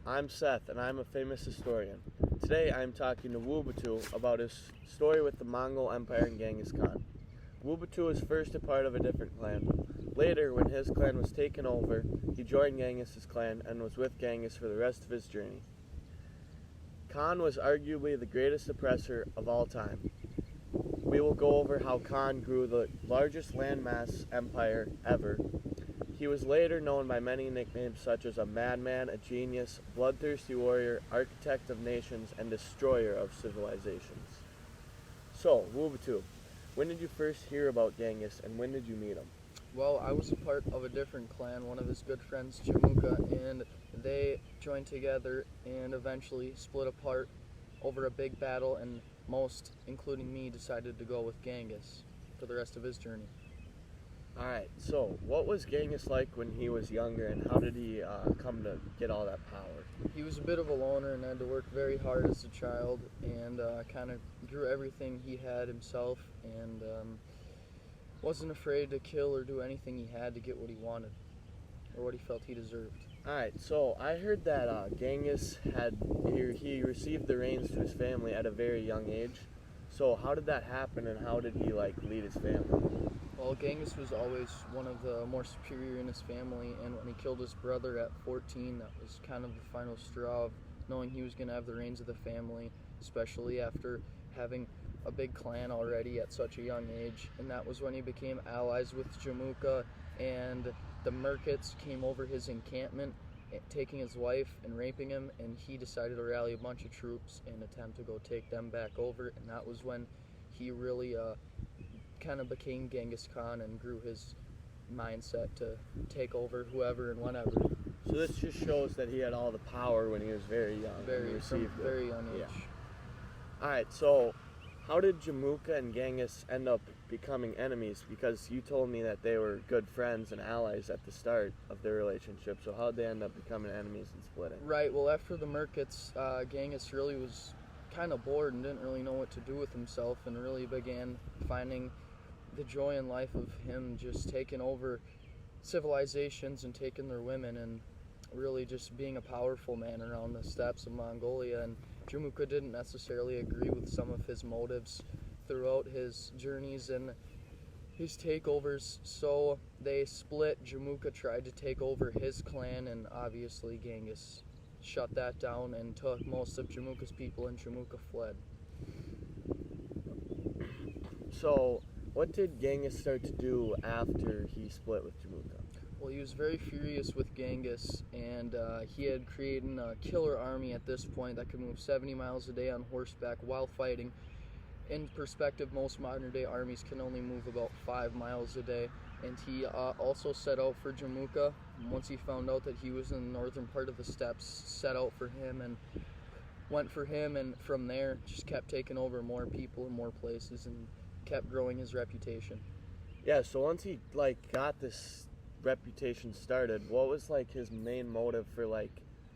I'm Seth, and I'm a famous historian. Today I'm talking to Batu about his story with the Mongol Empire and Genghis Khan. Batu was first a part of a different clan. Later, when his clan was taken over, he joined Genghis' clan and was with Genghis for the rest of his journey. Khan was arguably the greatest oppressor of all time. We will go over how Khan grew the largest landmass empire ever. He was later known by many nicknames such as a madman, a genius, bloodthirsty warrior, architect of nations, and destroyer of civilizations. So, Batu, when did you first hear about Genghis and when did you meet him? Well, I was a part of a different clan, one of his good friends, Jamuka, and they joined together and eventually split apart over a big battle, and most, including me, decided to go with Genghis for the rest of his journey. Alright, so what was Genghis like when he was younger and how did he come to get all that power? He was a bit of a loner and had to work very hard as a child and kind of grew everything he had himself and wasn't afraid to kill or do anything he had to get what he wanted or what he felt he deserved. Alright, so I heard that Genghis he received the reins to his family at a very young age. So how did that happen and how did he lead his family? Well, Genghis was always one of the more superior in his family, and when he killed his brother at 14, that was kind of the final straw of knowing he was going to have the reins of the family, especially after having a big clan already at such a young age. And that was when he became allies with Jamuka, and the Merkits came over his encampment, taking his wife and raping him, and he decided to rally a bunch of troops and attempt to go take them back over, and that was when he really kind of became Genghis Khan and grew his mindset to take over whoever and whenever. So this just shows that he had all the power when he was very young. Very young age. Yeah. Alright, so how did Jamuka and Genghis end up becoming enemies? Because you told me that they were good friends and allies at the start of their relationship, so how did they end up becoming enemies and splitting? Right, well after the Merkits, Genghis really was kind of bored and didn't really know what to do with himself and really began finding the joy in life of him just taking over civilizations and taking their women and really just being a powerful man around the steppes of Mongolia. And Jamuka didn't necessarily agree with some of his motives throughout his journeys and his takeovers, so they split. Jamuka tried to take over his clan, and obviously Genghis shut that down and took most of Jamuka's people, and Jamuka fled. So what did Genghis start to do after he split with Jamuka? Well, he was very furious with Genghis, and he had created a killer army at this point that could move 70 miles a day on horseback while fighting. In perspective, most modern-day armies can only move about 5 miles a day, and he also set out for Jamuka. Once he found out that he was in the northern part of the steppes, set out for him and went for him, and from there just kept taking over more people and more places and kept growing his reputation. Yeah, so once he got this reputation started, what was his main motive for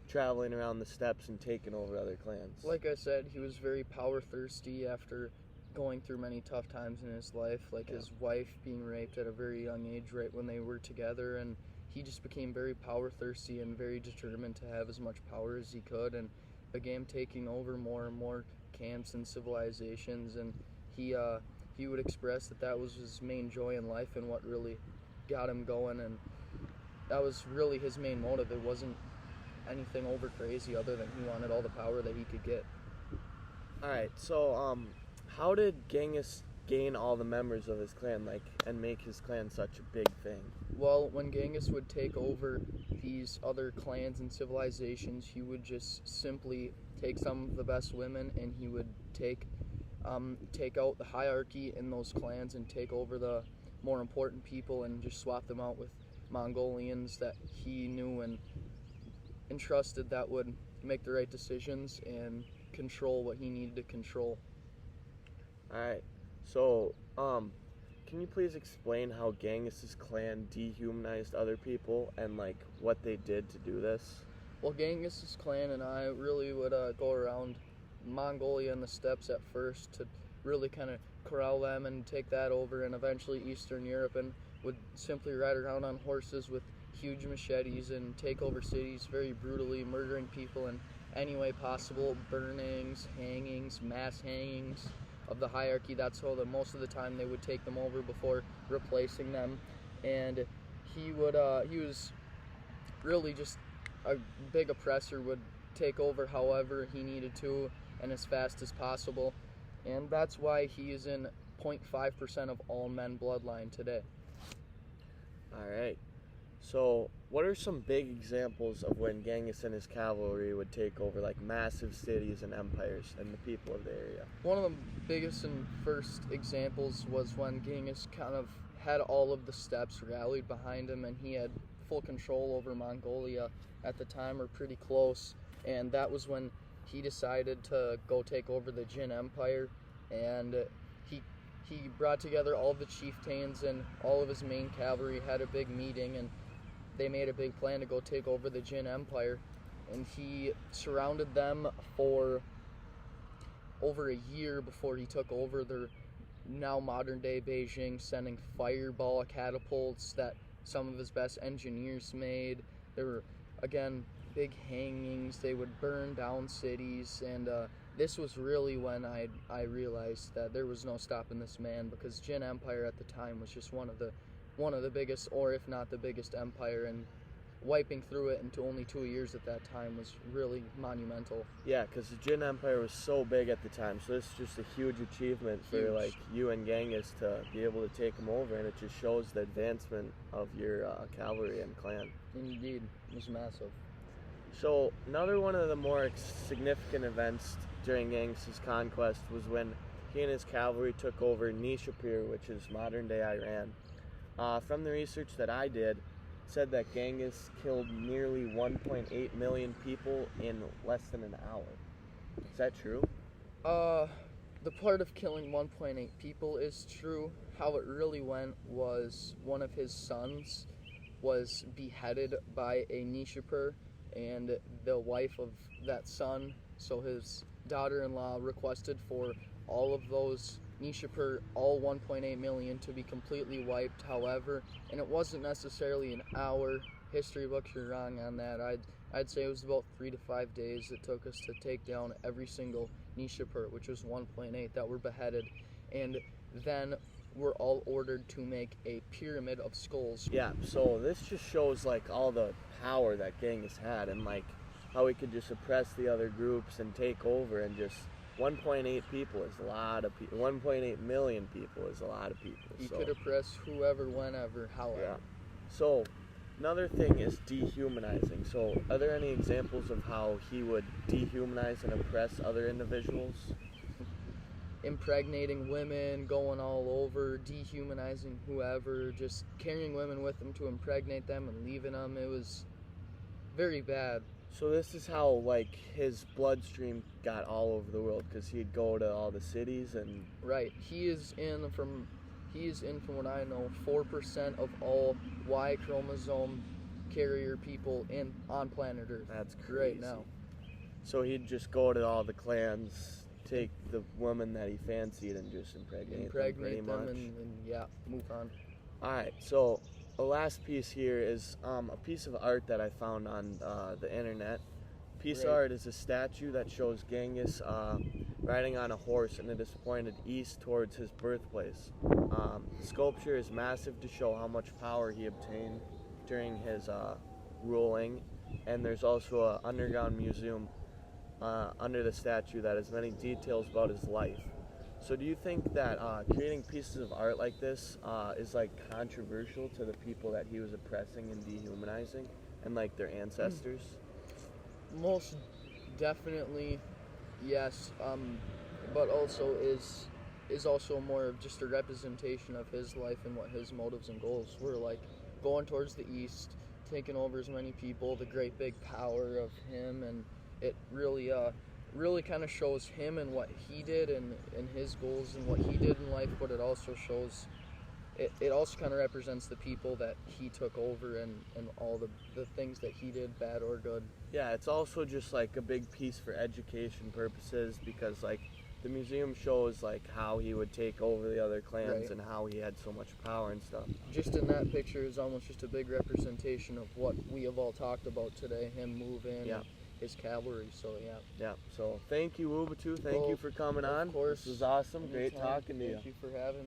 traveling around the steppes and taking over other clans? Like I said, he was very power thirsty after going through many tough times in his life, his wife being raped at a very young age right when they were together, and he just became very power thirsty and very determined to have as much power as he could and began taking over more and more camps and civilizations, and he would express that was his main joy in life and what really got him going, and that was really his main motive. It wasn't anything over crazy other than he wanted all the power that he could get. Alright, so how did Genghis gain all the members of his clan and make his clan such a big thing? Well, when Genghis would take over these other clans and civilizations, he would just simply take some of the best women and he would take out the hierarchy in those clans and take over the more important people and just swap them out with Mongolians that he knew and entrusted that would make the right decisions and control what he needed to control. Alright, so can you please explain how Genghis' clan dehumanized other people and what they did to do this? Well, Genghis' clan and I really would go around Mongolia and the steppes at first to really kind of corral them and take that over, and eventually Eastern Europe, and would simply ride around on horses with huge machetes and take over cities very brutally, murdering people in any way possible, burnings, hangings, mass hangings of the hierarchy. That's how most of the time they would take them over before replacing them. And he was really just a big oppressor, would take over however he needed to and as fast as possible. And that's why he is in 0.5% of all men bloodline today. All right. So, what are some big examples of when Genghis and his cavalry would take over like massive cities and empires and the people of the area? One of the biggest and first examples was when Genghis kind of had all of the steppes rallied behind him, and he had full control over Mongolia at the time, or pretty close. And that was when he decided to go take over the Jin Empire, and he brought together all of the chieftains and all of his main cavalry, had a big meeting, and they made a big plan to go take over the Jin Empire. And he surrounded them for over a year before he took over their now modern day Beijing, sending fireball catapults that some of his best engineers made. There were, again, big hangings. They would burn down cities, and this was really when I realized that there was no stopping this man, because Jin Empire at the time was just one of the biggest, or if not the biggest empire, and wiping through it into only 2 years at that time was really monumental. Yeah, because the Jin Empire was so big at the time, so this is just a huge achievement for like you and Genghis to be able to take them over, and it just shows the advancement of your cavalry and clan. Indeed, it was massive. So another one of the more significant events during Genghis' conquest was when he and his cavalry took over Nishapur, which is modern-day Iran. From the research that I did, said that Genghis killed nearly 1.8 million people in less than an hour. Is that true? The part of killing 1.8 people is true. How it really went was one of his sons was beheaded by a Nishapur, and the wife of that son, so his daughter-in-law, requested for all of those Nishapur, all 1.8 million, to be completely wiped. However, and it wasn't necessarily an hour. History books are wrong on that. I'd say it was about 3 to 5 days it took us to take down every single Nishapur, which was 1.8, that were beheaded, and then were all ordered to make a pyramid of skulls. Yeah, so this just shows like all the power that Genghis had, and like how he could just oppress the other groups and take over, and just 1.8 people is a lot of people. 1.8 million people is a lot of people. He could oppress whoever, whenever, however. Yeah. So another thing is dehumanizing. So are there any examples of how he would dehumanize and oppress other individuals? Impregnating women, going all over, dehumanizing whoever, just carrying women with him to impregnate them and leaving them. It was very bad. So this is how like his bloodstream got all over the world, because he'd go to all the cities and... Right. He is in, from what I know, 4% of all Y chromosome carrier people on planet Earth. That's crazy. Right now. So he'd just go to all the clans, take the woman that he fancied, and just impregnate them pretty much. And yeah, move on. Alright, so the last piece here is a piece of art that I found on the internet. Piece of art is a statue that shows Genghis riding on a horse, and it is pointed east towards his birthplace. The sculpture is massive to show how much power he obtained during his ruling, and there's also an underground museum under the statue that has many details about his life. So do you think that creating pieces of art like this is like controversial to the people that he was oppressing and dehumanizing, and like their ancestors? Most definitely, yes. But also is also more of just a representation of his life and what his motives and goals were, like going towards the east, taking over as many people, the great big power of him, and it really kind of shows him and what he did and his goals and what he did in life, but it also shows, it also kind of represents the people that he took over and all the things that he did, bad or good. Yeah, it's also just like a big piece for education purposes, because like the museum shows like how he would take over the other clans Right. and how he had so much power and stuff. Just in that picture is almost just a big representation of what we have all talked about today, him moving, Yeah. and his cavalry, so yeah. Yeah. So thank you, Batu. Thank you for coming on. Of course. This was awesome. Great Anytime. talking to you. Thank you for having me.